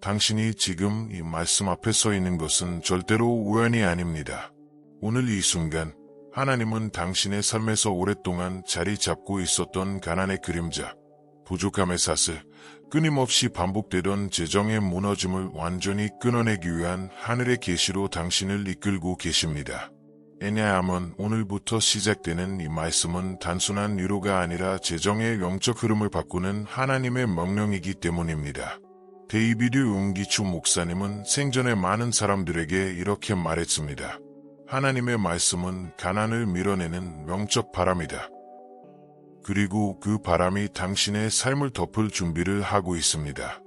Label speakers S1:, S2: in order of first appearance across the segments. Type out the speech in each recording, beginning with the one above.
S1: 당신이 지금 이 말씀 앞에 서 있는 것은 절대로 우연이 아닙니다. 오늘 이 순간 하나님은 당신의 삶에서 오랫동안 자리 잡고 있었던 가난의 그림자, 부족함의 사슬, 끊임없이 반복되던 재정의 무너짐을 완전히 끊어내기 위한 하늘의 계시로 당신을 이끌고 계십니다. 왜냐하면 오늘부터 시작되는 이 말씀은 단순한 위로가 아니라 재정의 영적 흐름을 바꾸는 하나님의 명령이기 때문입니다. 데이비드 웅기추 목사님은 생전에 많은 사람들에게 이렇게 말했습니다. 하나님의 말씀은 가난을 밀어내는 영적 바람이다. 그리고 그 바람이 당신의 삶을 덮을 준비를 하고 있습니다.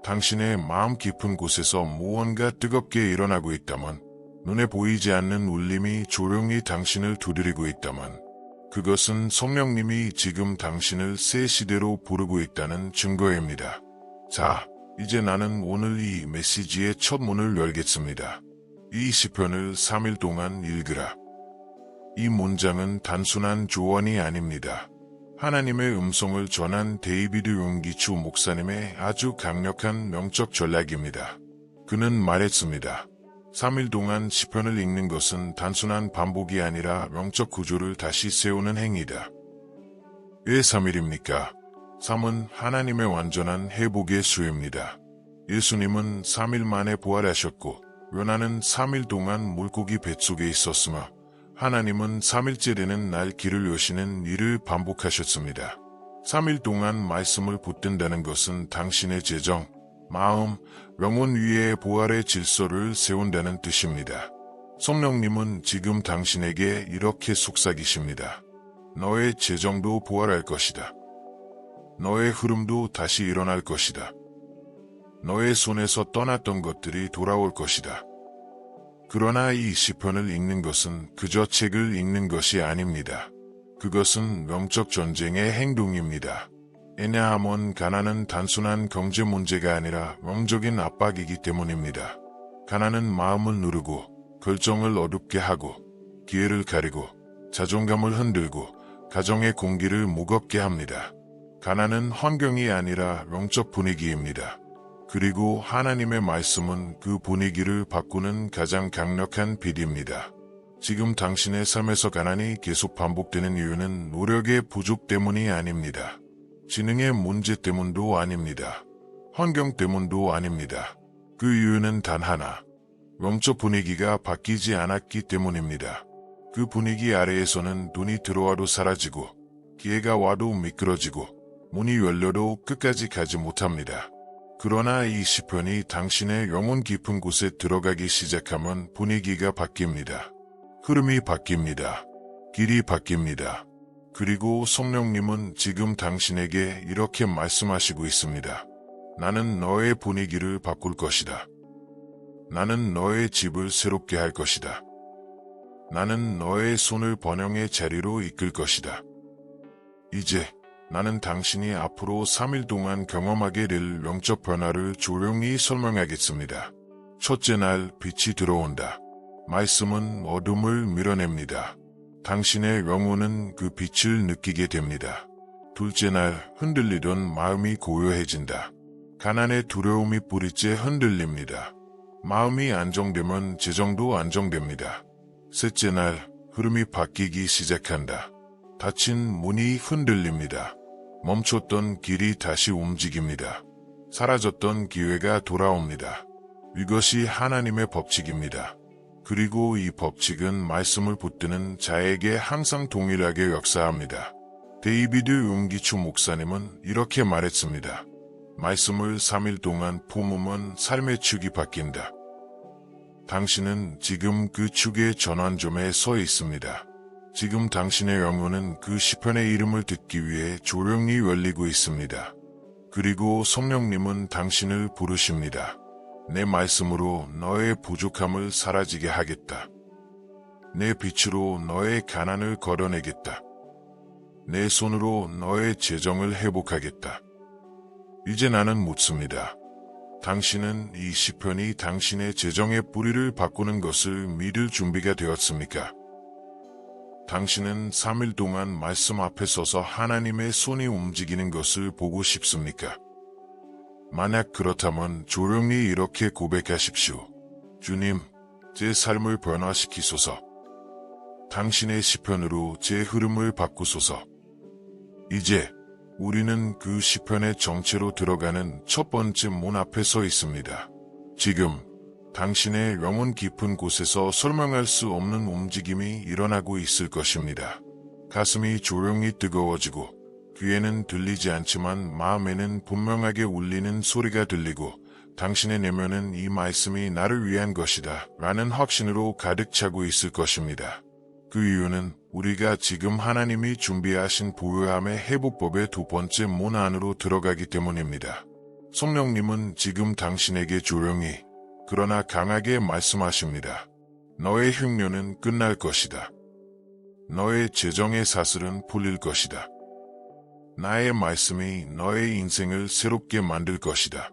S1: 당신의 마음 깊은 곳에서 무언가 뜨겁게 일어나고 있다면, 눈에 보이지 않는 울림이 조용히 당신을 두드리고 있다면, 그것은 성령님이 지금 당신을 새 시대로 부르고 있다는 증거입니다. 자, 이제 나는 오늘 이 메시지의 첫 문을 열겠습니다. 이 시편을 3일 동안 읽으라. 이 문장은 단순한 조언이 아닙니다. 하나님의 음성을 전한 데이비드 웅기추 목사님의 아주 강력한 영적 전략입니다. 그는 말했습니다. 3일 동안 시편을 읽는 것은 단순한 반복이 아니라 영적 구조를 다시 세우는 행위다. 왜 3일입니까? 3은 하나님의 완전한 회복의 수입니다. 예수님은 3일 만에 부활하셨고 요나는 3일 동안 물고기 뱃속에 있었으며 하나님은 3일째 되는 날 길을 여시는 일을 반복하셨습니다. 3일 동안 말씀을 붙든다는 것은 당신의 재정, 마음, 영혼 위에 부활의 질서를 세운다는 뜻입니다. 성령님은 지금 당신에게 이렇게 속삭이십니다. 너의 재정도 부활할 것이다. 너의 흐름도 다시 일어날 것이다. 너의 손에서 떠났던 것들이 돌아올 것이다. 그러나 이 시편을 읽는 것은 그저 책을 읽는 것이 아닙니다. 그것은 영적 전쟁의 행동입니다. 왜냐하면 가난은 단순한 경제 문제가 아니라 영적인 압박이기 때문입니다. 가난은 마음을 누르고 결정을 어둡게 하고 기회를 가리고 자존감을 흔들고 가정의 공기를 무겁게 합니다. 가난은 환경이 아니라 영적 분위기입니다. 그리고 하나님의 말씀은 그 분위기를 바꾸는 가장 강력한 빛입니다. 지금 당신의 삶에서 가난이 계속 반복되는 이유는 노력의 부족 때문이 아닙니다. 지능의 문제 때문도 아닙니다. 환경 때문도 아닙니다. 그 이유는 단 하나, 영적 분위기가 바뀌지 않았기 때문입니다. 그 분위기 아래에서는 눈이 들어와도 사라지고 기회가 와도 미끄러지고 문이 열려도 끝까지 가지 못합니다. 그러나 이 시편이 당신의 영혼 깊은 곳에 들어가기 시작하면 분위기가 바뀝니다. 흐름이 바뀝니다. 길이 바뀝니다. 그리고 성령님은 지금 당신에게 이렇게 말씀하시고 있습니다. 나는 너의 분위기를 바꿀 것이다. 나는 너의 집을 새롭게 할 것이다. 나는 너의 손을 번영의 자리로 이끌 것이다. 이제 나는 당신이 앞으로 3일 동안 경험하게 될 영적 변화를 조용히 설명하겠습니다. 첫째 날 빛이 들어온다. 말씀은 어둠을 밀어냅니다. 당신의 영혼은 그 빛을 느끼게 됩니다. 둘째 날 흔들리던 마음이 고요해진다. 가난의 두려움이 뿌리째 흔들립니다. 마음이 안정되면 재정도 안정됩니다. 셋째 날 흐름이 바뀌기 시작한다. 닫힌 문이 흔들립니다. 멈췄던 길이 다시 움직입니다. 사라졌던 기회가 돌아옵니다. 이것이 하나님의 법칙입니다. 그리고 이 법칙은 말씀을 붙드는 자에게 항상 동일하게 역사합니다. 데이비드 웅기추 목사님은 이렇게 말했습니다. 말씀을 3일 동안 품으면 삶의 축이 바뀐다. 당신은 지금 그 축의 전환점에 서 있습니다. 지금 당신의 영혼은 그 시편의 이름을 듣기 위해 조용히 열리고 있습니다. 그리고 성령님은 당신을 부르십니다. 내 말씀으로 너의 부족함을 사라지게 하겠다. 내 빛으로 너의 가난을 걷어내겠다. 내 손으로 너의 재정을 회복하겠다. 이제 나는 묻습니다. 당신은 이 시편이 당신의 재정의 뿌리를 바꾸는 것을 믿을 준비가 되었습니까? 당신은 3일 동안 말씀 앞에 서서 하나님의 손이 움직이는 것을 보고 싶습니까? 만약 그렇다면 조용히 이렇게 고백하십시오. 주님, 제 삶을 변화시키소서. 당신의 시편으로 제 흐름을 바꾸소서. 이제 우리는 그 시편의 정체로 들어가는 첫 번째 문 앞에 서 있습니다. 지금 당신의 영혼 깊은 곳에서 설명할 수 없는 움직임이 일어나고 있을 것입니다. 가슴이 조용히 뜨거워지고 귀에는 들리지 않지만 마음에는 분명하게 울리는 소리가 들리고 당신의 내면은 이 말씀이 나를 위한 것이다 라는 확신으로 가득 차고 있을 것입니다. 그 이유는 우리가 지금 하나님이 준비하신 부요함의 회복법의 두 번째 문 안으로 들어가기 때문입니다. 성령님은 지금 당신에게 조용히 그러나 강하게 말씀하십니다. 너의 흉년은 끝날 것이다. 너의 재정의 사슬은 풀릴 것이다. 나의 말씀이 너의 인생을 새롭게 만들 것이다.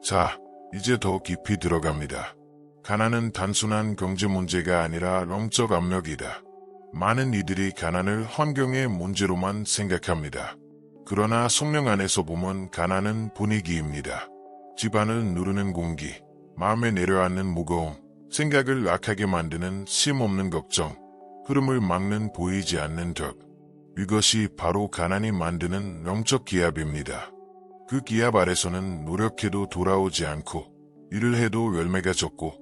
S1: 자, 이제 더 깊이 들어갑니다. 가난은 단순한 경제 문제가 아니라 영적 압력이다. 많은 이들이 가난을 환경의 문제로만 생각합니다. 그러나 성령 안에서 보면 가난은 분위기입니다. 집안을 누르는 공기, 마음에 내려앉는 무거움, 생각을 악하게 만드는 쉼없는 걱정, 흐름을 막는 보이지 않는 덕. 이것이 바로 가난이 만드는 영적 기압입니다. 그 기압 아래서는 노력해도 돌아오지 않고, 일을 해도 열매가 적고,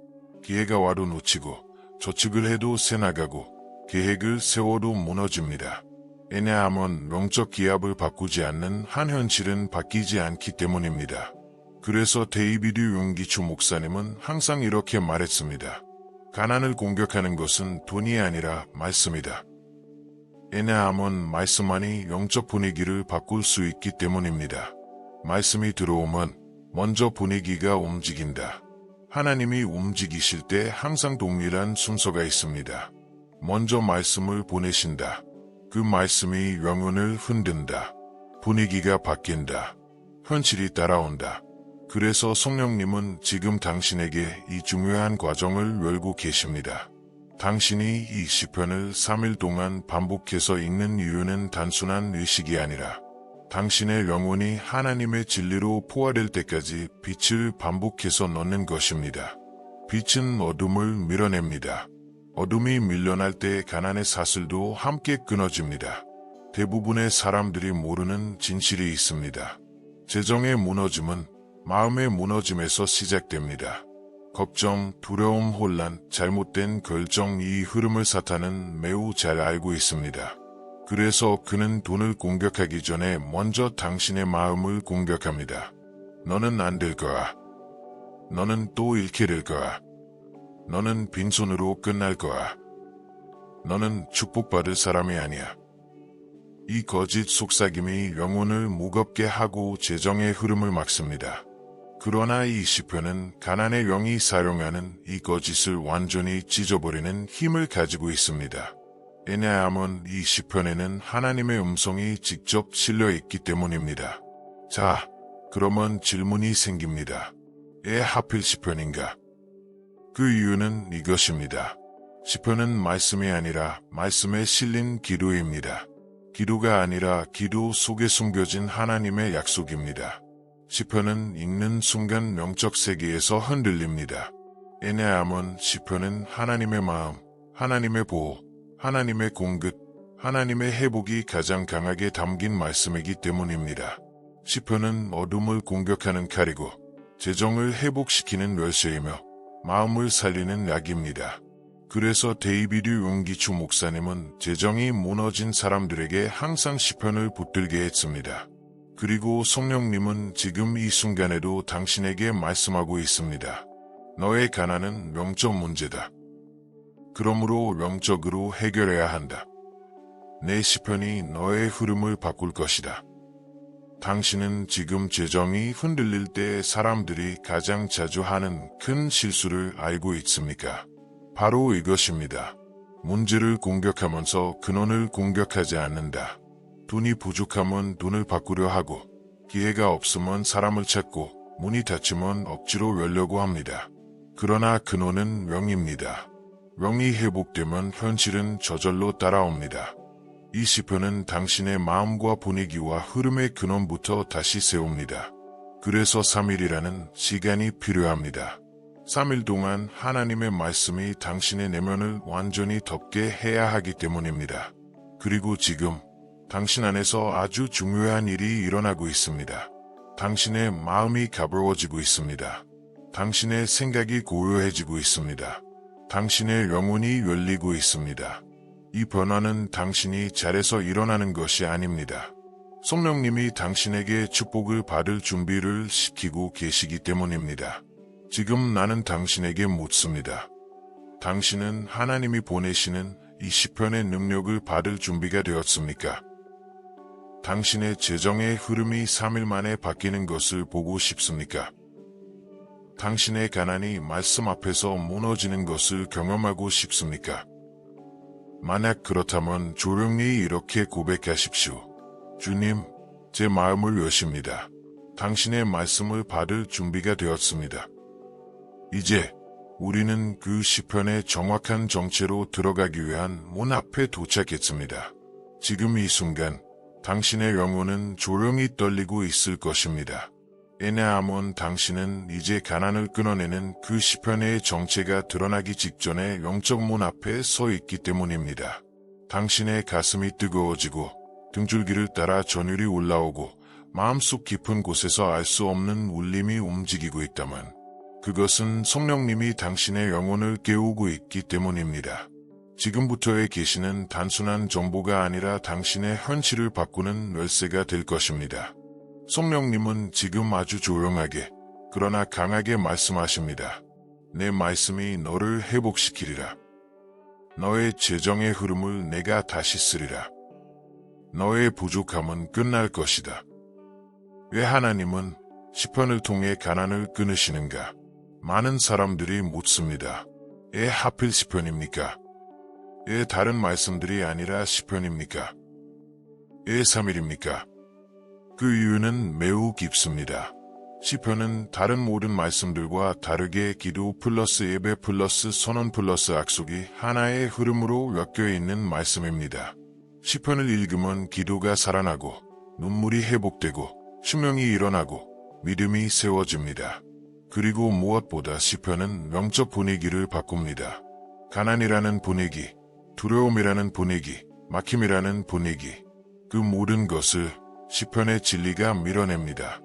S1: 기회가 와도 놓치고, 저축을 해도 새 나가고, 계획을 세워도 무너집니다. 왜냐하면 영적 기압을 바꾸지 않는 한 현실은 바뀌지 않기 때문입니다. 그래서 데이비드 융기추 목사님은 항상 이렇게 말했습니다. 가난을 공격하는 것은 돈이 아니라 말씀이다. 왜냐하면 말씀만이 영적 분위기를 바꿀 수 있기 때문입니다. 말씀이 들어오면 먼저 분위기가 움직인다. 하나님이 움직이실 때 항상 동일한 순서가 있습니다. 먼저 말씀을 보내신다. 그 말씀이 영혼을 흔든다. 분위기가 바뀐다. 현실이 따라온다. 그래서 성령님은 지금 당신에게 이 중요한 과정을 열고 계십니다. 당신이 이 시편을 3일 동안 반복해서 읽는 이유는 단순한 의식이 아니라 당신의 영혼이 하나님의 진리로 포화될 때까지 빛을 반복해서 넣는 것입니다. 빛은 어둠을 밀어냅니다. 어둠이 밀려날 때 가난의 사슬도 함께 끊어집니다. 대부분의 사람들이 모르는 진실이 있습니다. 재정의 무너짐은 마음의 무너짐에서 시작됩니다. 걱정, 두려움, 혼란, 잘못된 결정 이 흐름을 사탄은 매우 잘 알고 있습니다. 그래서 그는 돈을 공격하기 전에 먼저 당신의 마음을 공격합니다. 너는 안 될 거야. 너는 또 잃게 될 거야. 너는 빈손으로 끝날 거야. 너는 축복받을 사람이 아니야. 이 거짓 속삭임이 영혼을 무겁게 하고 재정의 흐름을 막습니다. 그러나 이 시편은 가난의 영이 사용하는 이 거짓을 완전히 찢어버리는 힘을 가지고 있습니다. 왜냐하면 이 시편에는 하나님의 음성이 직접 실려 있기 때문입니다. 자, 그러면 질문이 생깁니다. 왜 하필 시편인가? 그 이유는 이것입니다. 시편은 말씀이 아니라 말씀에 실린 기도입니다. 기도가 아니라 기도 속에 숨겨진 하나님의 약속입니다. 시편은 읽는 순간 영적 세계에서 흔들립니다. 왜냐하면 시편은 하나님의 마음, 하나님의 보호, 하나님의 공급, 하나님의 회복이 가장 강하게 담긴 말씀이기 때문입니다. 시편은 어둠을 공격하는 칼이고 재정을 회복시키는 열쇠이며 마음을 살리는 약입니다. 그래서 데이비드 융기추 목사님은 재정이 무너진 사람들에게 항상 시편을 붙들게 했습니다. 그리고 성령님은 지금 이 순간에도 당신에게 말씀하고 있습니다. 너의 가난은 영적 문제다. 그러므로 영적으로 해결해야 한다. 내 시편이 너의 흐름을 바꿀 것이다. 당신은 지금 재정이 흔들릴 때 사람들이 가장 자주 하는 큰 실수를 알고 있습니까? 바로 이것입니다. 문제를 공격하면서 근원을 공격하지 않는다. 돈이 부족하면 돈을 바꾸려 하고 기회가 없으면 사람을 찾고 문이 닫히면 억지로 열려고 합니다. 그러나 근원은 영입니다. 영이 회복되면 현실은 저절로 따라옵니다. 이 시편은 당신의 마음과 분위기와 흐름의 근원부터 다시 세웁니다. 그래서 3일이라는 시간이 필요합니다. 3일 동안 하나님의 말씀이 당신의 내면을 완전히 덮게 해야 하기 때문입니다. 그리고 지금 당신 안에서 아주 중요한 일이 일어나고 있습니다. 당신의 마음이 가벼워지고 있습니다. 당신의 생각이 고요해지고 있습니다. 당신의 영혼이 열리고 있습니다. 이 변화는 당신이 잘해서 일어나는 것이 아닙니다. 성령님이 당신에게 축복을 받을 준비를 시키고 계시기 때문입니다. 지금 나는 당신에게 묻습니다. 당신은 하나님이 보내시는 이 시편의 능력을 받을 준비가 되었습니까? 당신의 재정의 흐름이 3일 만에 바뀌는 것을 보고 싶습니까? 당신의 가난이 말씀 앞에서 무너지는 것을 경험하고 싶습니까? 만약 그렇다면 조용히 이렇게 고백하십시오. 주님, 제 마음을 여십니다. 당신의 말씀을 받을 준비가 되었습니다. 이제 우리는 그 시편의 정확한 정체로 들어가기 위한 문 앞에 도착했습니다. 지금 이 순간 당신의 영혼은 조용히 떨리고 있을 것입니다. 왜냐하면 당신은 이제 가난을 끊어내는 그 시편의 정체가 드러나기 직전에 영적 문 앞에 서 있기 때문입니다. 당신의 가슴이 뜨거워지고 등줄기를 따라 전율이 올라오고 마음속 깊은 곳에서 알 수 없는 울림이 움직이고 있다면 그것은 성령님이 당신의 영혼을 깨우고 있기 때문입니다. 지금부터의 계시는 단순한 정보가 아니라 당신의 현실을 바꾸는 열쇠가 될 것입니다. 성령님은 지금 아주 조용하게 그러나 강하게 말씀하십니다. 내 말씀이 너를 회복시키리라. 너의 재정의 흐름을 내가 다시 쓰리라. 너의 부족함은 끝날 것이다. 왜 하나님은 시편을 통해 가난을 끊으시는가? 많은 사람들이 묻습니다. 왜 하필 시편입니까? 왜 다른 말씀들이 아니라 시편입니까? 왜 3일입니까? 그 이유는 매우 깊습니다. 시편은 다른 모든 말씀들과 다르게 기도 플러스 예배 플러스 선언 플러스 약속이 하나의 흐름으로 엮여 있는 말씀입니다. 시편을 읽으면 기도가 살아나고 눈물이 회복되고 수명이 일어나고 믿음이 세워집니다. 그리고 무엇보다 시편은 영적 분위기를 바꿉니다. 가난이라는 분위기, 두려움이라는 분위기, 막힘이라는 분위기, 그 모든 것을 시편의 진리가 밀어냅니다.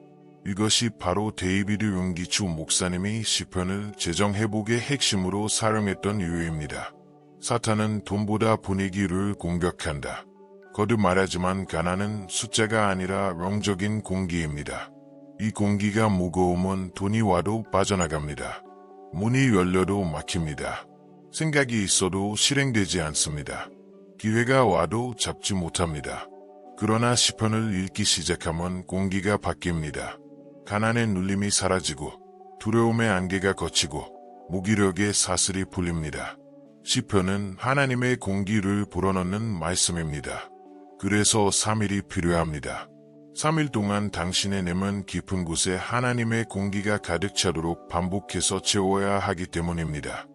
S1: 이것이 바로 데이비드 융기추 목사님이 시편을 재정회복의 핵심으로 사용했던 이유입니다. 사탄은 돈보다 분위기를 공격한다. 거듭 말하지만 가난은 숫자가 아니라 영적인 공기입니다. 이 공기가 무거우면 돈이 와도 빠져나갑니다. 문이 열려도 막힙니다. 생각이 있어도 실행되지 않습니다. 기회가 와도 잡지 못합니다. 그러나 시편을 읽기 시작하면 공기가 바뀝니다. 가난의 눌림이 사라지고 두려움의 안개가 걷히고 무기력의 사슬이 풀립니다. 시편은 하나님의 공기를 불어넣는 말씀입니다. 그래서 3일이 필요합니다. 3일 동안 당신의 내면 깊은 곳에 하나님의 공기가 가득 차도록 반복해서 채워야 하기 때문입니다.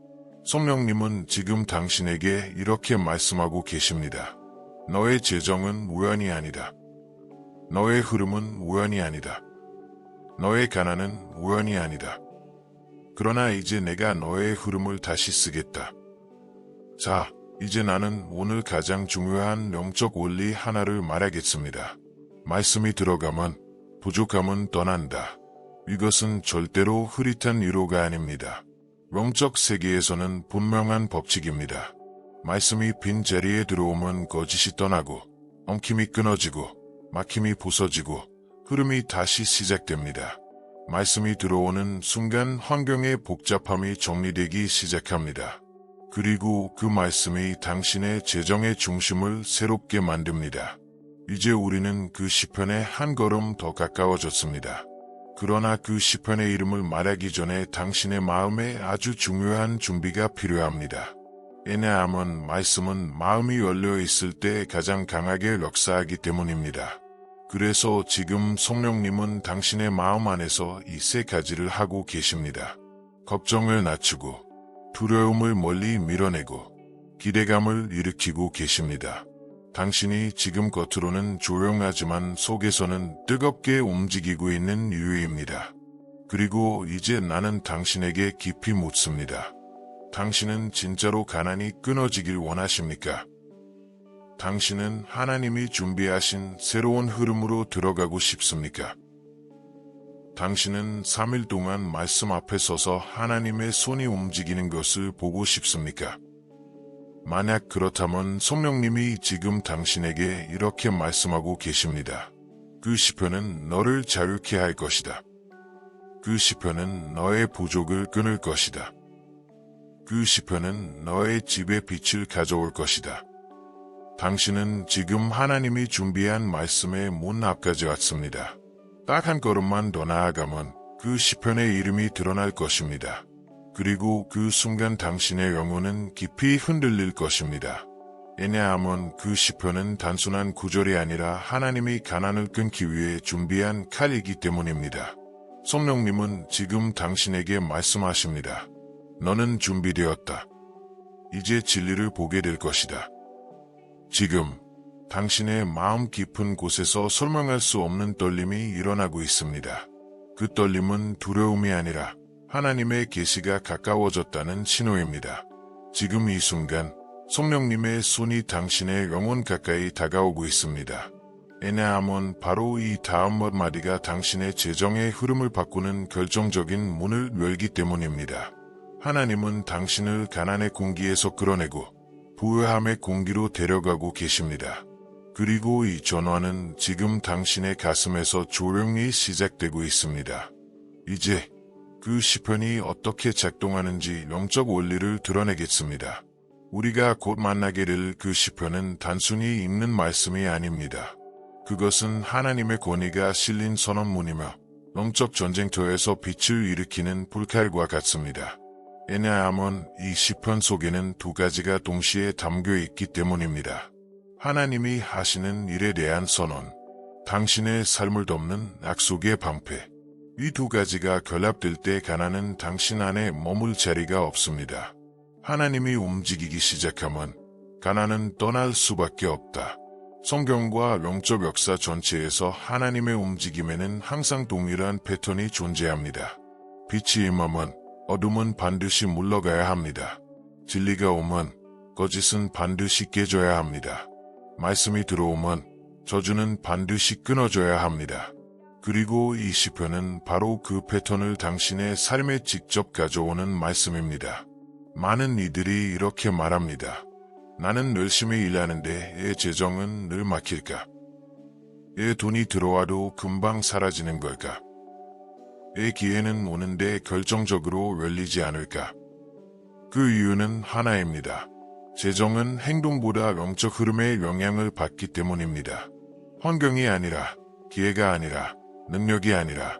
S1: 성령님은 지금 당신에게 이렇게 말씀하고 계십니다. 너의 재정은 우연이 아니다. 너의 흐름은 우연이 아니다. 너의 가난은 우연이 아니다. 그러나 이제 내가 너의 흐름을 다시 쓰겠다. 자, 이제 나는 오늘 가장 중요한 영적 원리 하나를 말하겠습니다. 말씀이 들어가면 부족함은 떠난다. 이것은 절대로 흐릿한 위로가 아닙니다. 영적 세계에서는 분명한 법칙입니다. 말씀이 빈 자리에 들어오면 거짓이 떠나고 엉킴이 끊어지고 막힘이 부서지고 흐름이 다시 시작됩니다. 말씀이 들어오는 순간 환경의 복잡함이 정리되기 시작합니다. 그리고 그 말씀이 당신의 재정의 중심을 새롭게 만듭니다. 이제 우리는 그 시편에 한 걸음 더 가까워졌습니다. 그러나 그 시편의 이름을 말하기 전에 당신의 마음에 아주 중요한 준비가 필요합니다. 왜냐하면 말씀은 마음이 열려 있을 때 가장 강하게 역사하기 때문입니다. 그래서 지금 성령님은 당신의 마음 안에서 이 세 가지를 하고 계십니다. 걱정을 낮추고 두려움을 멀리 밀어내고 기대감을 일으키고 계십니다. 당신이 지금 겉으로는 조용하지만 속에서는 뜨겁게 움직이고 있는 이유입니다. 그리고 이제 나는 당신에게 깊이 묻습니다. 당신은 진짜로 가난이 끊어지길 원하십니까? 당신은 하나님이 준비하신 새로운 흐름으로 들어가고 싶습니까? 당신은 3일 동안 말씀 앞에 서서 하나님의 손이 움직이는 것을 보고 싶습니까? 만약 그렇다면 성령님이 지금 당신에게 이렇게 말씀하고 계십니다. 그 시편은 너를 자유케 할 것이다. 그 시편은 너의 부족을 끊을 것이다. 그 시편은 너의 집에 빛을 가져올 것이다. 당신은 지금 하나님이 준비한 말씀의 문 앞까지 왔습니다. 딱 한 걸음만 더 나아가면 그 시편의 이름이 드러날 것입니다. 그리고 그 순간 당신의 영혼은 깊이 흔들릴 것입니다. 왜냐하면 그 시편은 단순한 구절이 아니라 하나님이 가난을 끊기 위해 준비한 칼이기 때문입니다. 성령님은 지금 당신에게 말씀하십니다. 너는 준비되었다. 이제 진리를 보게 될 것이다. 지금 당신의 마음 깊은 곳에서 설명할 수 없는 떨림이 일어나고 있습니다. 그 떨림은 두려움이 아니라 하나님의 계시가 가까워졌다는 신호입니다. 지금 이 순간 성령님의 손이 당신의 영혼 가까이 다가오고 있습니다. 왜냐하면 바로 이 다음 몇 마디가 당신의 재정의 흐름을 바꾸는 결정적인 문을 열기 때문입니다. 하나님은 당신을 가난의 공기에서 끌어내고 부유함의 공기로 데려가고 계십니다. 그리고 이 전환은 지금 당신의 가슴에서 조용히 시작되고 있습니다. 이제 그 시편이 어떻게 작동하는지 영적 원리를 드러내겠습니다. 우리가 곧 만나게 될 그 시편은 단순히 읽는 말씀이 아닙니다. 그것은 하나님의 권위가 실린 선언문이며 영적 전쟁터에서 빛을 일으키는 불칼과 같습니다. 왜냐하면 이 시편 속에는 두 가지가 동시에 담겨 있기 때문입니다. 하나님이 하시는 일에 대한 선언, 당신의 삶을 덮는 약속의 방패. 이 두 가지가 결합될 때 가난은 당신 안에 머물 자리가 없습니다. 하나님이 움직이기 시작하면 가난은 떠날 수밖에 없다. 성경과 영적 역사 전체에서 하나님의 움직임에는 항상 동일한 패턴이 존재합니다. 빛이 임하면 어둠은 반드시 물러가야 합니다. 진리가 오면 거짓은 반드시 깨져야 합니다. 말씀이 들어오면 저주는 반드시 끊어져야 합니다. 그리고 이 시편은 바로 그 패턴을 당신의 삶에 직접 가져오는 말씀입니다. 많은 이들이 이렇게 말합니다. 나는 열심히 일하는데 내 재정은 늘 막힐까? 내 돈이 들어와도 금방 사라지는 걸까? 내 기회는 오는데 결정적으로 열리지 않을까? 그 이유는 하나입니다. 재정은 행동보다 영적 흐름에 영향을 받기 때문입니다. 환경이 아니라, 기회가 아니라, 능력이 아니라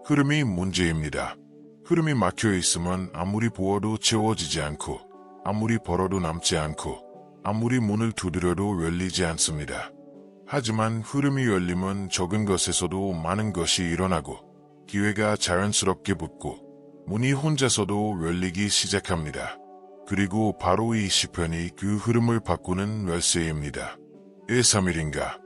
S1: 흐름이 문제입니다. 흐름이 막혀 있으면 아무리 부어도 채워지지 않고 아무리 벌어도 남지 않고 아무리 문을 두드려도 열리지 않습니다. 하지만 흐름이 열리면 적은 것에서도 많은 것이 일어나고 기회가 자연스럽게 붙고 문이 혼자서도 열리기 시작합니다. 그리고 바로 이 시편이 그 흐름을 바꾸는 열쇠입니다. 왜 3일인가?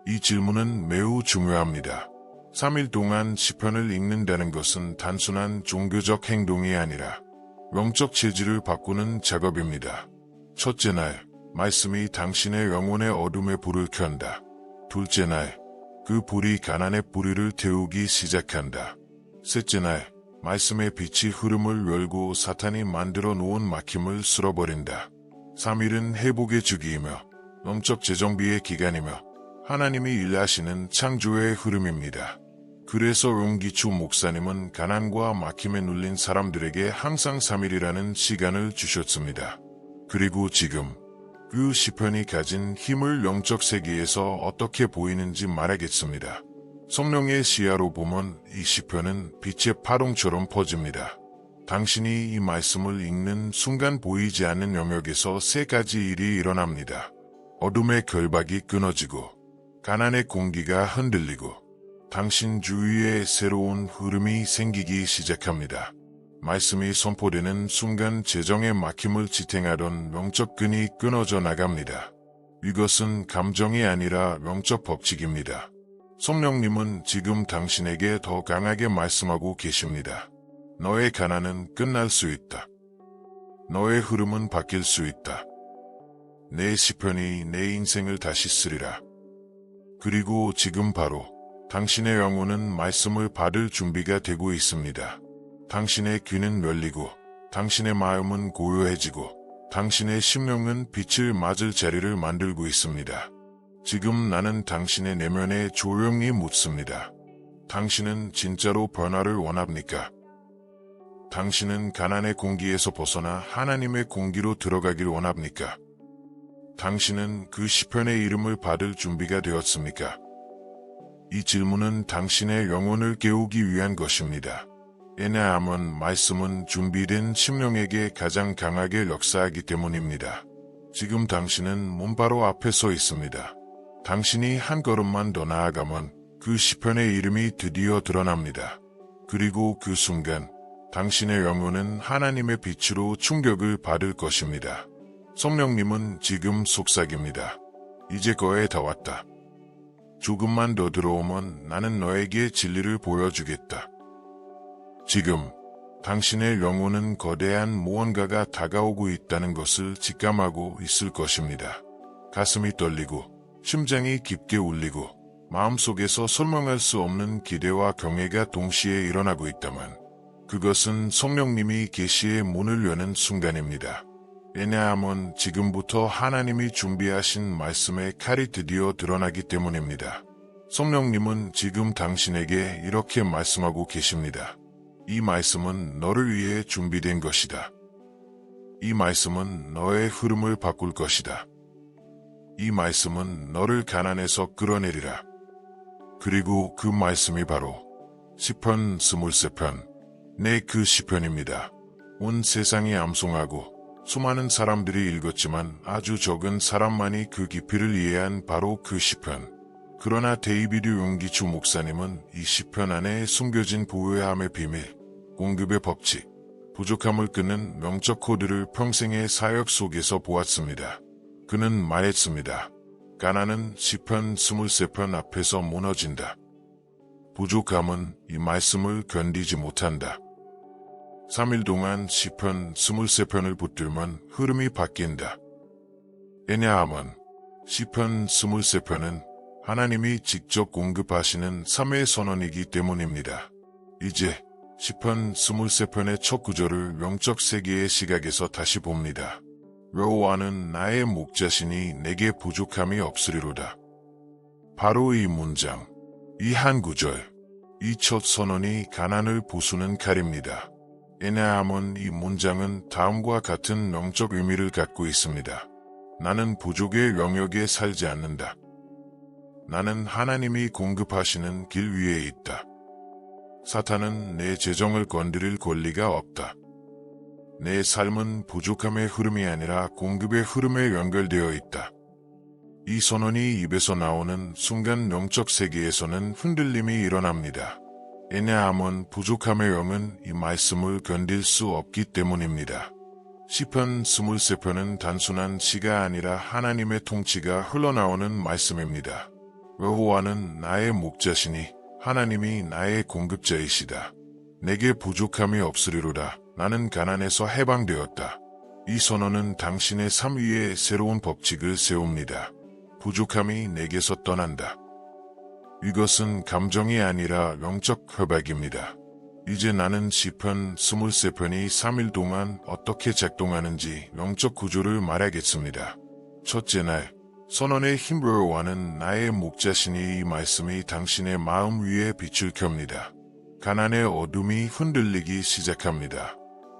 S1: 이 질문은 매우 중요합니다. 3일 동안 시편을 읽는다는 것은 단순한 종교적 행동이 아니라 영적 체질을 바꾸는 작업입니다. 첫째 날, 말씀이 당신의 영혼의 어둠에 불을 켠다. 둘째 날, 그 불이 가난의 뿌리를 태우기 시작한다. 셋째 날, 말씀의 빛이 흐름을 열고 사탄이 만들어 놓은 막힘을 쓸어버린다. 3일은 회복의 주기이며 영적 재정비의 기간이며 하나님이 일하시는 창조의 흐름입니다. 그래서 용기추 목사님은 가난과 막힘에 눌린 사람들에게 항상 3일이라는 시간을 주셨습니다. 그리고 지금 그 시편이 가진 힘을 영적 세계에서 어떻게 보이는지 말하겠습니다. 성령의 시야로 보면 이 시편은 빛의 파동처럼 퍼집니다. 당신이 이 말씀을 읽는 순간 보이지 않는 영역에서 세 가지 일이 일어납니다. 어둠의 결박이 끊어지고 가난의 공기가 흔들리고 당신 주위에 새로운 흐름이 생기기 시작합니다. 말씀이 선포되는 순간 재정의 막힘을 지탱하던 영적 끈이 끊어져 나갑니다. 이것은 감정이 아니라 영적 법칙입니다. 성령님은 지금 당신에게 더 강하게 말씀하고 계십니다. 너의 가난은 끝날 수 있다. 너의 흐름은 바뀔 수 있다. 내 시편이 내 인생을 다시 쓰리라. 그리고 지금 바로 당신의 영혼은 말씀을 받을 준비가 되고 있습니다. 당신의 귀는 열리고 당신의 마음은 고요해지고 당신의 심령은 빛을 맞을 자리를 만들고 있습니다. 지금 나는 당신의 내면에 조용히 묻습니다. 당신은 진짜로 변화를 원합니까? 당신은 가난의 공기에서 벗어나 하나님의 공기로 들어가길 원합니까? 당신은 그 시편의 이름을 받을 준비가 되었습니까? 이 질문은 당신의 영혼을 깨우기 위한 것입니다. 왜냐하면 말씀은 준비된 심령에게 가장 강하게 역사하기 때문입니다. 지금 당신은 문 바로 앞에 서 있습니다. 당신이 한 걸음만 더 나아가면 그 시편의 이름이 드디어 드러납니다. 그리고 그 순간 당신의 영혼은 하나님의 빛으로 충격을 받을 것입니다. 성령님은 지금 속삭입니다. 이제 거의 다 왔다. 조금만 더 들어오면 나는 너에게 진리를 보여주겠다. 지금 당신의 영혼은 거대한 무언가가 다가오고 있다는 것을 직감하고 있을 것입니다. 가슴이 떨리고 심장이 깊게 울리고 마음속에서 설명할 수 없는 기대와 경외가 동시에 일어나고 있다면 그것은 성령님이 계시의 문을 여는 순간입니다. 왜냐하면 지금부터 하나님이 준비하신 말씀의 칼이 드디어 드러나기 때문입니다. 성령님은 지금 당신에게 이렇게 말씀하고 계십니다. 이 말씀은 너를 위해 준비된 것이다. 이 말씀은 너의 흐름을 바꿀 것이다. 이 말씀은 너를 가난에서 끌어내리라. 그리고 그 말씀이 바로 시편 23편, 내 그 시편입니다. 온 세상이 암송하고 수많은 사람들이 읽었지만 아주 적은 사람만이 그 깊이를 이해한 바로 그 시편. 그러나 데이비드 용기추 목사님은 이 시편 안에 숨겨진 부유함의 비밀, 공급의 법칙, 부족함을 끄는 명적 코드를 평생의 사역 속에서 보았습니다. 그는 말했습니다. 가난은 시편 23편 앞에서 무너진다. 부족함은 이 말씀을 견디지 못한다. 3일 동안 시편 23편을 붙들면 흐름이 바뀐다. 왜냐하면 시편 23편은 하나님이 직접 공급하시는 3의 선언이기 때문입니다. 이제 시편 23편의 첫 구절을 영적 세계의 시각에서 다시 봅니다. 여호와는 나의 목자시니 내게 부족함이 없으리로다. 바로 이 문장, 이 한 구절, 이 첫 선언이 가난을 부수는 칼입니다. 왜냐하면 이 문장은 다음과 같은 영적 의미를 갖고 있습니다. 나는 부족의 영역에 살지 않는다. 나는 하나님이 공급하시는 길 위에 있다. 사탄은 내 재정을 건드릴 권리가 없다. 내 삶은 부족함의 흐름이 아니라 공급의 흐름에 연결되어 있다. 이 선언이 입에서 나오는 순간 영적 세계에서는 흔들림이 일어납니다. 왜냐하면 부족함의 영은 이 말씀을 견딜 수 없기 때문입니다. 시편 23편은 단순한 시가 아니라 하나님의 통치가 흘러나오는 말씀입니다. 여호와는 나의 목자시니 하나님이 나의 공급자이시다. 내게 부족함이 없으리로다. 나는 가난에서 해방되었다. 이 선언은 당신의 삶 위에 새로운 법칙을 세웁니다. 부족함이 내게서 떠난다. 이것은 감정이 아니라 영적 협약입니다. 이제 나는 시편 23편이 3일 동안 어떻게 작동하는지 영적 구조를 말하겠습니다. 첫째 날, 선언의 힘으로와는 나의 목자시니 이 말씀이 당신의 마음 위에 빛을 켭니다. 가난의 어둠이 흔들리기 시작합니다.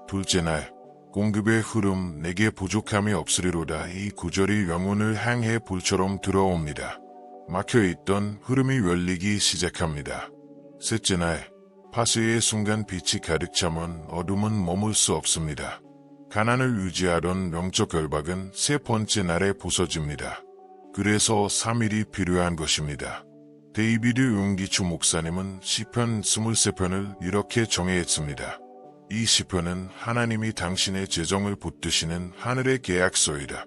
S1: 둘째 날, 공급의 흐름 내게 부족함이 없으리로다. 이 구절이 영혼을 향해 불처럼 들어옵니다. 막혀있던 흐름이 열리기 시작합니다. 셋째 날, 파수의 순간 빛이 가득 차면 어둠은 머물 수 없습니다. 가난을 유지하던 영적 결박은 세 번째 날에 부서집니다. 그래서 3일이 필요한 것입니다. 데이비드 용기추 목사님은 시편 23편을 이렇게 정의했습니다. 이 시편은 하나님이 당신의 재정을 붙드시는 하늘의 계약서이다.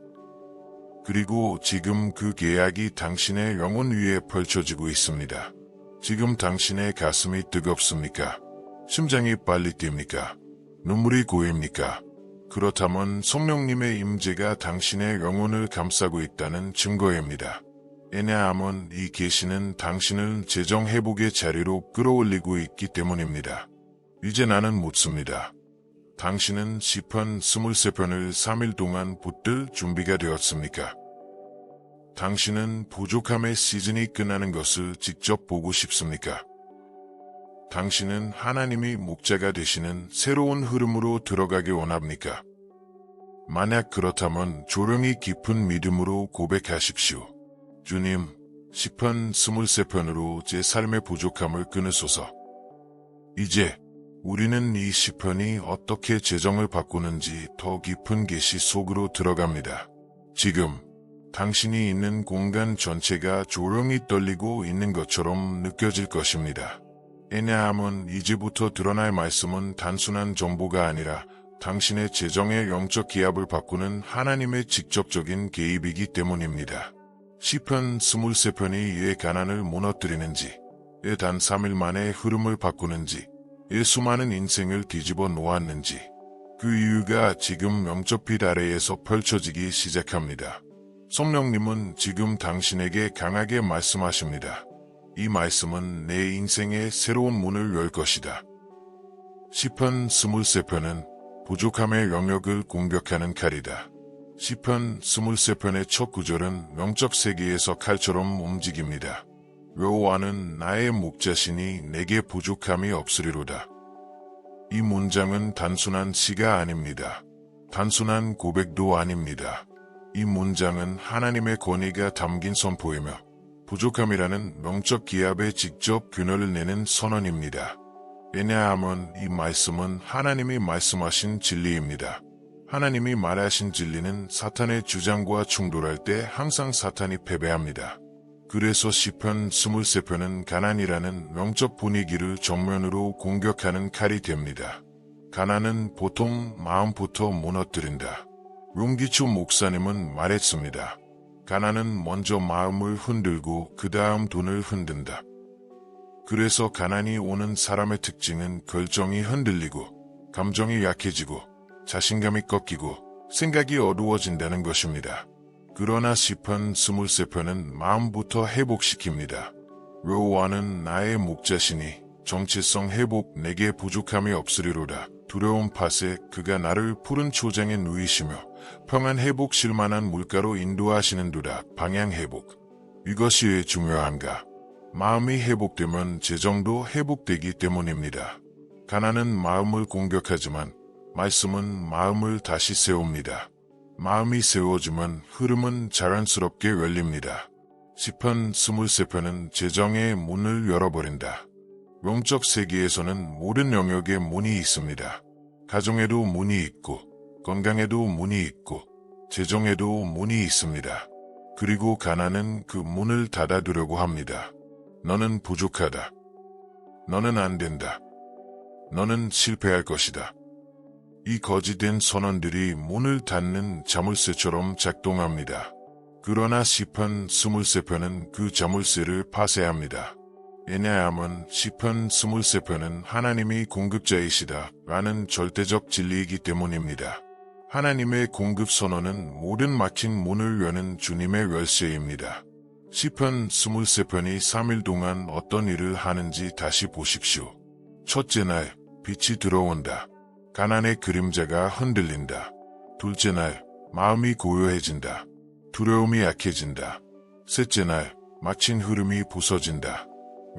S1: 그리고 지금 그 계약이 당신의 영혼 위에 펼쳐지고 있습니다. 지금 당신의 가슴이 뜨겁습니까? 심장이 빨리 뜁니까? 눈물이 고입니까? 그렇다면 성령님의 임재가 당신의 영혼을 감싸고 있다는 증거입니다. 왜냐하면 이 계시는 당신을 재정 회복의 자리로 끌어올리고 있기 때문입니다. 이제 나는 묻습니다. 당신은 시편 23편을 3일 동안 붙들 준비가 되었습니까? 당신은 부족함의 시즌이 끝나는 것을 직접 보고 싶습니까? 당신은 하나님이 목자가 되시는 새로운 흐름으로 들어가기 원합니까? 만약 그렇다면 조용히 깊은 믿음으로 고백하십시오. 주님, 시편 23편으로 제 삶의 부족함을 끊으소서. 이제 우리는 이 시편이 어떻게 재정을 바꾸는지 더 깊은 계시 속으로 들어갑니다. 지금 당신이 있는 공간 전체가 조용히 떨리고 있는 것처럼 느껴질 것입니다. 왜냐하면 이제부터 드러날 말씀은 단순한 정보가 아니라 당신의 재정의 영적 기압을 바꾸는 하나님의 직접적인 개입이기 때문입니다. 시편 23편이 왜 가난을 무너뜨리는지, 왜 단 3일 만에 흐름을 바꾸는지, 왜 수많은 인생을 뒤집어 놓았는지, 그 이유가 지금 영적 빛 아래에서 펼쳐지기 시작합니다. 성령님은 지금 당신에게 강하게 말씀하십니다. 이 말씀은 내 인생의 새로운 문을 열 것이다. 시편 23편은 부족함의 영역을 공격하는 칼이다. 시편 23편의 첫 구절은 영적 세계에서 칼처럼 움직입니다. 여호와는 나의 목자시니 내게 부족함이 없으리로다. 이 문장은 단순한 시가 아닙니다. 단순한 고백도 아닙니다. 이 문장은 하나님의 권위가 담긴 선포이며 부족함이라는 영적 기압에 직접 균열을 내는 선언입니다. 왜냐하면 이 말씀은 하나님이 말씀하신 진리입니다. 하나님이 말하신 진리는 사탄의 주장과 충돌할 때 항상 사탄이 패배합니다. 그래서 시편 23편은 가난이라는 영적 분위기를 정면으로 공격하는 칼이 됩니다. 가난은 보통 마음부터 무너뜨린다. 룸기초 목사님은 말했습니다. 가난은 먼저 마음을 흔들고 그 다음 돈을 흔든다. 그래서 가난이 오는 사람의 특징은 결정이 흔들리고 감정이 약해지고 자신감이 꺾이고 생각이 어두워진다는 것입니다. 그러나 시편 23편은 마음부터 회복시킵니다. 여호와는 나의 목자시니 정체성 회복 내게 부족함이 없으리로다. 두려움 팟에 그가 나를 푸른 초장에 누이시며 평안 회복 실만한 물가로 인도하시는도다. 방향 회복. 이것이 왜 중요한가? 마음이 회복되면 재정도 회복되기 때문입니다. 가난은 마음을 공격하지만 말씀은 마음을 다시 세웁니다. 마음이 세워지면 흐름은 자연스럽게 열립니다. 시편 23편은 재정의 문을 열어버린다. 영적 세계에서는 모든 영역에 문이 있습니다. 가정에도 문이 있고, 건강에도 문이 있고, 재정에도 문이 있습니다. 그리고 가난은 그 문을 닫아두려고 합니다. 너는 부족하다. 너는 안 된다. 너는 실패할 것이다. 이 거짓된 선언들이 문을 닫는 자물쇠처럼 작동합니다. 그러나 시편 23편은 그 자물쇠를 파쇄합니다. 왜냐하면 시편 23편은 하나님이 공급자이시다 라는 절대적 진리이기 때문입니다. 하나님의 공급 선언은 모든 막힌 문을 여는 주님의 열쇠입니다. 시편 23편이 3일 동안 어떤 일을 하는지 다시 보십시오. 첫째 날, 빛이 들어온다. 가난의 그림자가 흔들린다. 둘째 날, 마음이 고요해진다. 두려움이 약해진다. 셋째 날, 막힌 흐름이 부서진다.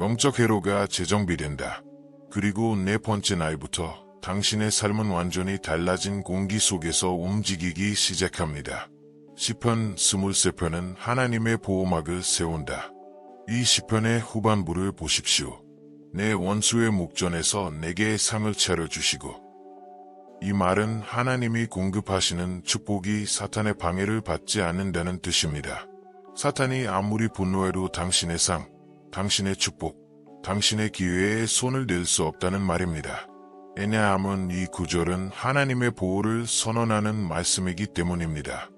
S1: 영적 회로가 재정비된다. 그리고 네 번째 날부터 당신의 삶은 완전히 달라진 공기 속에서 움직이기 시작합니다. 시편 23편은 하나님의 보호막을 세운다. 이 시편의 후반부를 보십시오. 내 원수의 목전에서 내게 상을 차려주시고. 이 말은 하나님이 공급하시는 축복이 사탄의 방해를 받지 않는다는 뜻입니다. 사탄이 아무리 분노해도 당신의 상, 당신의 축복, 당신의 기회에 손을 댈 수 없다는 말입니다. 왜냐하면 이 구절은 하나님의 보호를 선언하는 말씀이기 때문입니다.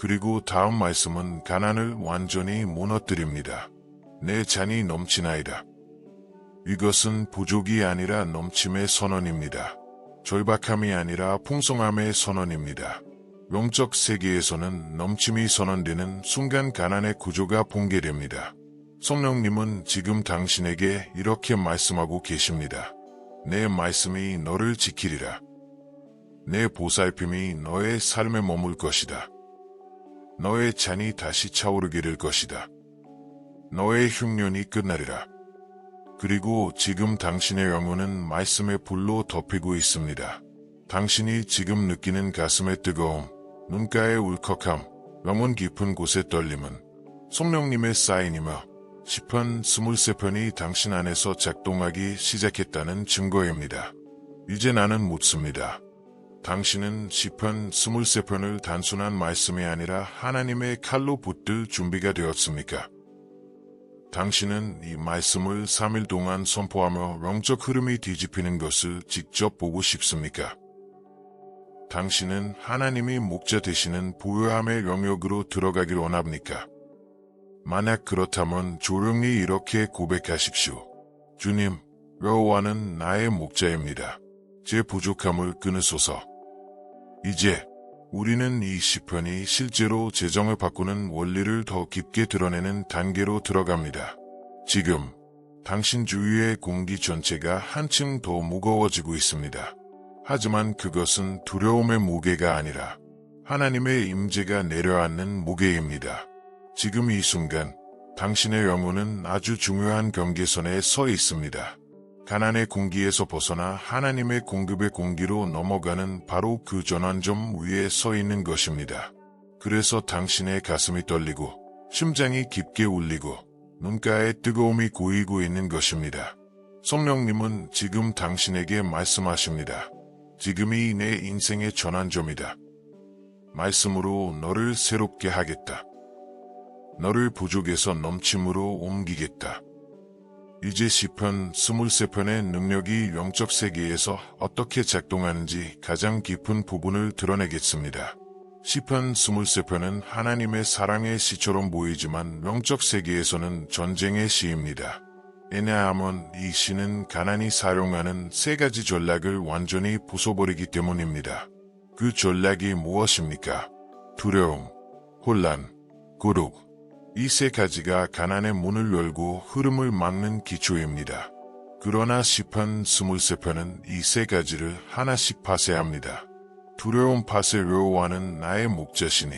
S1: 그리고 다음 말씀은 가난을 완전히 무너뜨립니다. 내 잔이 넘치나이다. 이것은 부족이 아니라 넘침의 선언입니다. 절박함이 아니라 풍성함의 선언입니다. 영적 세계에서는 넘침이 선언되는 순간 가난의 구조가 붕괴됩니다. 성령님은 지금 당신에게 이렇게 말씀하고 계십니다. 내 말씀이 너를 지키리라. 내 보살핌이 너의 삶에 머물 것이다. 너의 잔이 다시 차오르게 될 것이다. 너의 흉년이 끝나리라. 그리고 지금 당신의 영혼은 말씀의 불로 덮이고 있습니다. 당신이 지금 느끼는 가슴의 뜨거움, 눈가의 울컥함, 영혼 깊은 곳의 떨림은 성령님의 사인이며 시편 23편이 당신 안에서 작동하기 시작했다는 증거입니다. 이제 나는 묻습니다. 당신은 시편 23편을 단순한 말씀이 아니라 하나님의 칼로 붙들 준비가 되었습니까? 당신은 이 말씀을 3일 동안 선포하며 영적 흐름이 뒤집히는 것을 직접 보고 싶습니까? 당신은 하나님이 목자 되시는 부요함의 영역으로 들어가길 원합니까? 만약 그렇다면 조용히 이렇게 고백하십시오. 주님, 여호와는 나의 목자입니다. 제 부족함을 끊으소서. 이제 우리는 이 시편이 실제로 재정을 바꾸는 원리를 더 깊게 드러내는 단계로 들어갑니다. 지금 당신 주위의 공기 전체가 한층 더 무거워지고 있습니다. 하지만 그것은 두려움의 무게가 아니라 하나님의 임재가 내려앉는 무게입니다. 지금 이 순간 당신의 영혼은 아주 중요한 경계선에 서 있습니다. 가난의 공기에서 벗어나 하나님의 공급의 공기로 넘어가는 바로 그 전환점 위에 서 있는 것입니다. 그래서 당신의 가슴이 떨리고 심장이 깊게 울리고 눈가에 뜨거움이 고이고 있는 것입니다. 성령님은 지금 당신에게 말씀하십니다. 지금이 내 인생의 전환점이다. 말씀으로 너를 새롭게 하겠다. 너를 부족에서 넘침으로 옮기겠다. 이제 시편 23편의 능력이 영적 세계에서 어떻게 작동하는지 가장 깊은 부분을 드러내겠습니다. 시편 23편은 하나님의 사랑의 시처럼 보이지만 영적 세계에서는 전쟁의 시입니다. 왜냐하면 이 시는 가난이 사용하는 세 가지 전략을 완전히 부숴버리기 때문입니다. 그 전략이 무엇입니까? 두려움, 혼란, 고독. 이 세 가지가 가난의 문을 열고 흐름을 막는 기초입니다. 그러나 시편 23편은 이 세 가지를 하나씩 파쇄합니다. 두려움 파쇄. 여호와는 나의 목자시니.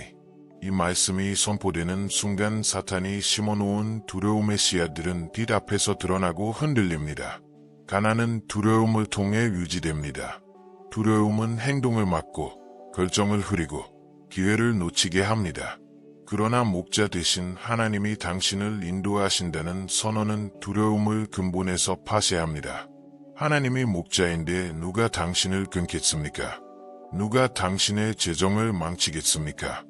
S1: 이 말씀이 선포되는 순간 사탄이 심어놓은 두려움의 씨앗들은 빛 앞에서 드러나고 흔들립니다. 가난은 두려움을 통해 유지됩니다. 두려움은 행동을 막고 결정을 흐리고 기회를 놓치게 합니다. 그러나 목자 대신 하나님이 당신을 인도하신다는 선언은 두려움을 근본에서 파쇄합니다. 하나님이 목자인데 누가 당신을 끊겠습니까? 누가 당신의 재정을 망치겠습니까?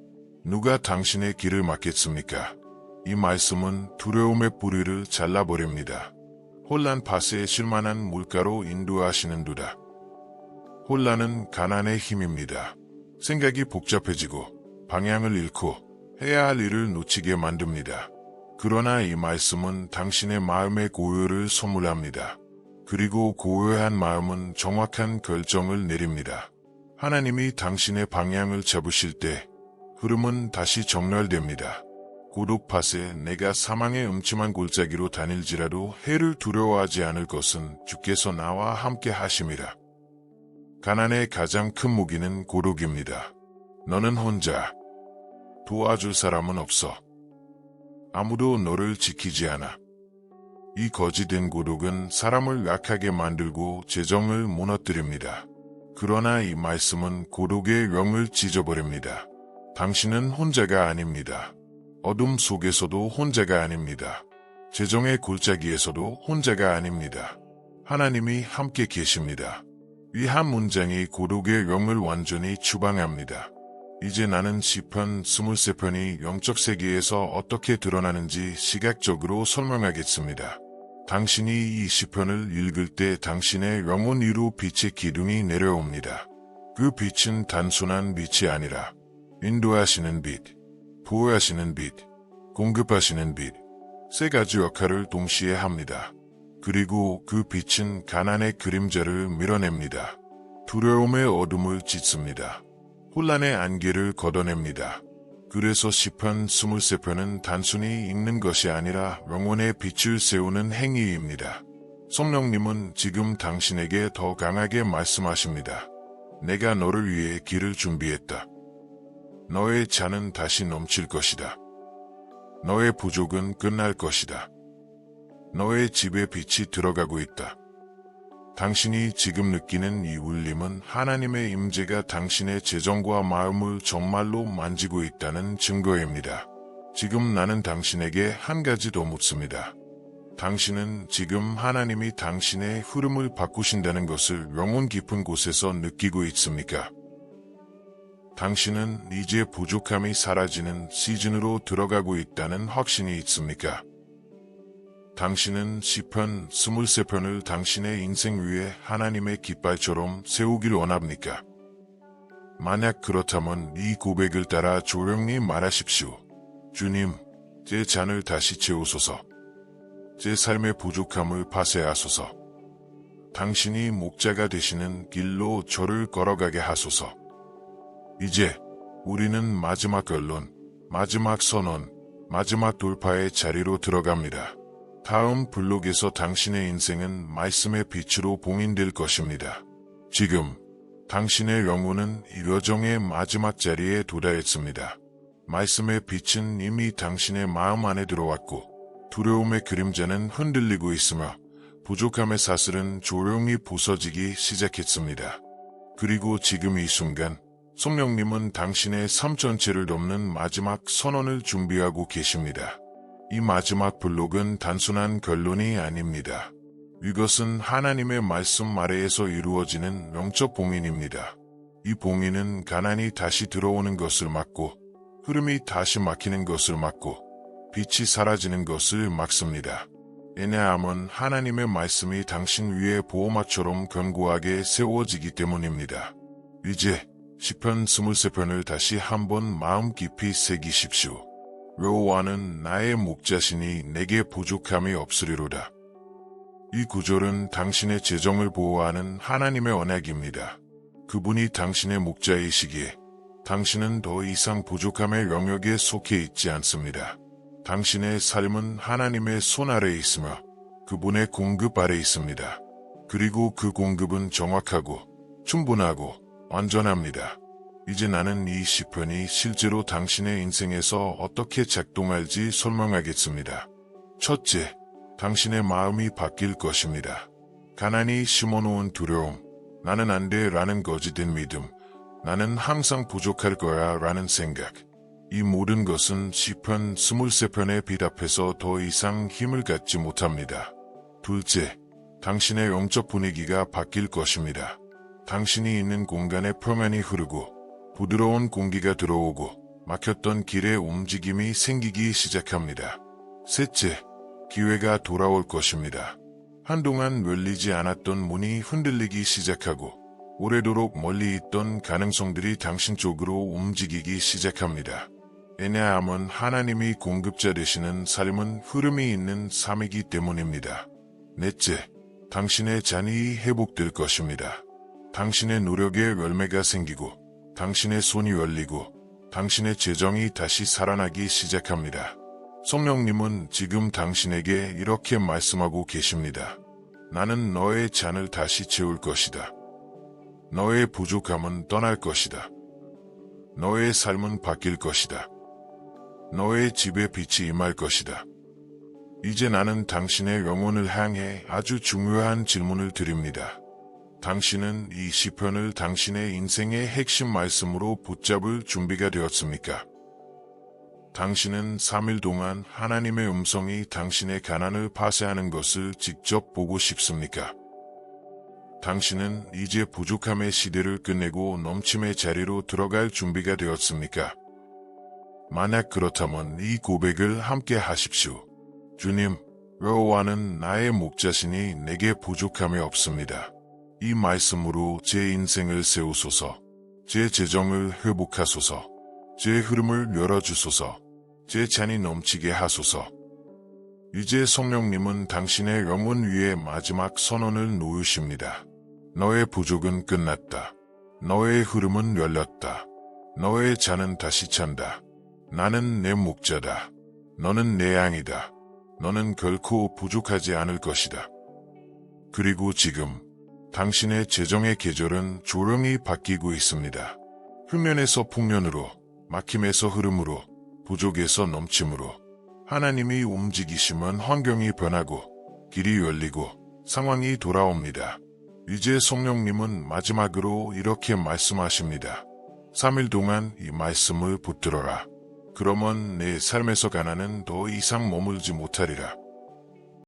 S1: 누가 당신의 길을 막겠습니까? 이 말씀은 두려움의 뿌리를 잘라버립니다. 혼란 파쇄에 실만한 물가로 인도하시는도다. 혼란은 가난의 힘입니다. 생각이 복잡해지고 방향을 잃고 해야 할 일을 놓치게 만듭니다. 그러나 이 말씀은 당신의 마음의 고요를 선물합니다. 그리고 고요한 마음은 정확한 결정을 내립니다. 하나님이 당신의 방향을 잡으실 때 흐름은 다시 정렬됩니다. 고독 파쇄. 내가 사망의 음침한 골짜기로 다닐지라도 해를 두려워하지 않을 것은 주께서 나와 함께 하심이라. 가난의 가장 큰 무기는 고독입니다. 너는 혼자. 도와줄 사람은 없어. 아무도 너를 지키지 않아. 이 거짓된 고독은 사람을 약하게 만들고 재정을 무너뜨립니다. 그러나 이 말씀은 고독의 영을 찢어버립니다. 당신은 혼자가 아닙니다. 어둠 속에서도 혼자가 아닙니다. 재정의 골짜기에서도 혼자가 아닙니다. 하나님이 함께 계십니다. 이 한 문장이 고독의 영을 완전히 추방합니다. 이제 나는 시편 23편이 영적 세계에서 어떻게 드러나는지 시각적으로 설명하겠습니다. 당신이 이 시편을 읽을 때 당신의 영혼 위로 빛의 기둥이 내려옵니다. 그 빛은 단순한 빛이 아니라 인도하시는 빛, 보호하시는 빛, 공급하시는 빛, 세 가지 역할을 동시에 합니다. 그리고 그 빛은 가난의 그림자를 밀어냅니다. 두려움의 어둠을 찢습니다. 혼란의 안개를 걷어냅니다. 그래서 시편 23편은 단순히 읽는 것이 아니라 영혼의 빛을 세우는 행위입니다. 성령님은 지금 당신에게 더 강하게 말씀하십니다. 내가 너를 위해 길을 준비했다. 너의 잔은 다시 넘칠 것이다. 너의 부족은 끝날 것이다. 너의 집에 빛이 들어가고 있다. 당신이 지금 느끼는 이 울림은 하나님의 임재가 당신의 재정과 마음을 정말로 만지고 있다는 증거입니다. 지금 나는 당신에게 한 가지 더 묻습니다. 당신은 지금 하나님이 당신의 흐름을 바꾸신다는 것을 영혼 깊은 곳에서 느끼고 있습니까? 당신은 이제 부족함이 사라지는 시즌으로 들어가고 있다는 확신이 있습니까? 당신은 시편 23편을 당신의 인생 위에 하나님의 깃발처럼 세우길 원합니까? 만약 그렇다면 이 고백을 따라 조용히 말하십시오. 주님, 제 잔을 다시 채우소서. 제 삶의 부족함을 파쇄하소서. 당신이 목자가 되시는 길로 저를 걸어가게 하소서. 이제 우리는 마지막 결론, 마지막 선언, 마지막 돌파의 자리로 들어갑니다. 다음 블록에서 당신의 인생은 말씀의 빛으로 봉인될 것입니다. 지금 당신의 영혼은 이 여정의 마지막 자리에 도달했습니다. 말씀의 빛은 이미 당신의 마음 안에 들어왔고 두려움의 그림자는 흔들리고 있으며 부족함의 사슬은 조용히 부서지기 시작했습니다. 그리고 지금 이 순간 성령님은 당신의 삶 전체를 돕는 마지막 선언을 준비하고 계십니다. 이 마지막 블록은 단순한 결론이 아닙니다. 이것은 하나님의 말씀 아래에서 이루어지는 영적 봉인입니다. 이 봉인은 가난이 다시 들어오는 것을 막고 흐름이 다시 막히는 것을 막고 빛이 사라지는 것을 막습니다. 왜냐하면 하나님의 말씀이 당신 위에 보호막처럼 견고하게 세워지기 때문입니다. 이제 시편 23편을 다시 한번 마음 깊이 새기십시오. 여호와는 나의 목자시니 내게 부족함이 없으리로다. 이 구절은 당신의 재정을 보호하는 하나님의 언약입니다. 그분이 당신의 목자이시기에 당신은 더 이상 부족함의 영역에 속해 있지 않습니다. 당신의 삶은 하나님의 손 아래에 있으며 그분의 공급 아래 있습니다. 그리고 그 공급은 정확하고 충분하고 완전합니다. 이제 나는 이 시편이 실제로 당신의 인생에서 어떻게 작동할지 설명하겠습니다. 첫째, 당신의 마음이 바뀔 것입니다. 가난이 심어놓은 두려움, 나는 안 돼 라는 거짓된 믿음, 나는 항상 부족할 거야 라는 생각, 이 모든 것은 시편 23편의 빛 앞에서 더 이상 힘을 갖지 못합니다. 둘째, 당신의 영적 분위기가 바뀔 것입니다. 당신이 있는 공간에 평안이 흐르고 부드러운 공기가 들어오고 막혔던 길에 움직임이 생기기 시작합니다. 셋째, 기회가 돌아올 것입니다. 한동안 열리지 않았던 문이 흔들리기 시작하고 오래도록 멀리 있던 가능성들이 당신 쪽으로 움직이기 시작합니다. 왜냐하면 하나님이 공급자 되시는 삶은 흐름이 있는 삶이기 때문입니다. 넷째, 당신의 잔이 회복될 것입니다. 당신의 노력에 열매가 생기고 당신의 손이 열리고 당신의 재정이 다시 살아나기 시작합니다. 성령님은 지금 당신에게 이렇게 말씀하고 계십니다. 나는 너의 잔을 다시 채울 것이다. 너의 부족함은 떠날 것이다. 너의 삶은 바뀔 것이다. 너의 집에 빛이 임할 것이다. 이제 나는 당신의 영혼을 향해 아주 중요한 질문을 드립니다. 당신은 이 시편을 당신의 인생의 핵심 말씀으로 붙잡을 준비가 되었습니까? 당신은 3일 동안 하나님의 음성이 당신의 가난을 파쇄하는 것을 직접 보고 싶습니까? 당신은 이제 부족함의 시대를 끝내고 넘침의 자리로 들어갈 준비가 되었습니까? 만약 그렇다면 이 고백을 함께 하십시오. 주님, 여호와는 나의 목자시니 내게 부족함이 없습니다. 이 말씀으로 제 인생을 세우소서, 제 재정을 회복하소서, 제 흐름을 열어주소서. 제 잔이 넘치게 하소서. 이제 성령님은 당신의 영혼 위에 마지막 선언을 놓으십니다. 너의 부족은 끝났다. 너의 흐름은 열렸다. 너의 잔은 다시 찬다. 나는 내 목자다. 너는 내 양이다. 너는 결코 부족하지 않을 것이다. 그리고 지금 당신의 재정의 계절은 조용히 바뀌고 있습니다. 흉년에서 풍년으로, 막힘에서 흐름으로, 부족에서 넘침으로 하나님이 움직이시면 환경이 변하고 길이 열리고 상황이 돌아옵니다. 이제 성령님은 마지막으로 이렇게 말씀하십니다. 3일 동안 이 말씀을 붙들어라. 그러면 내 삶에서 가난은 더 이상 머물지 못하리라.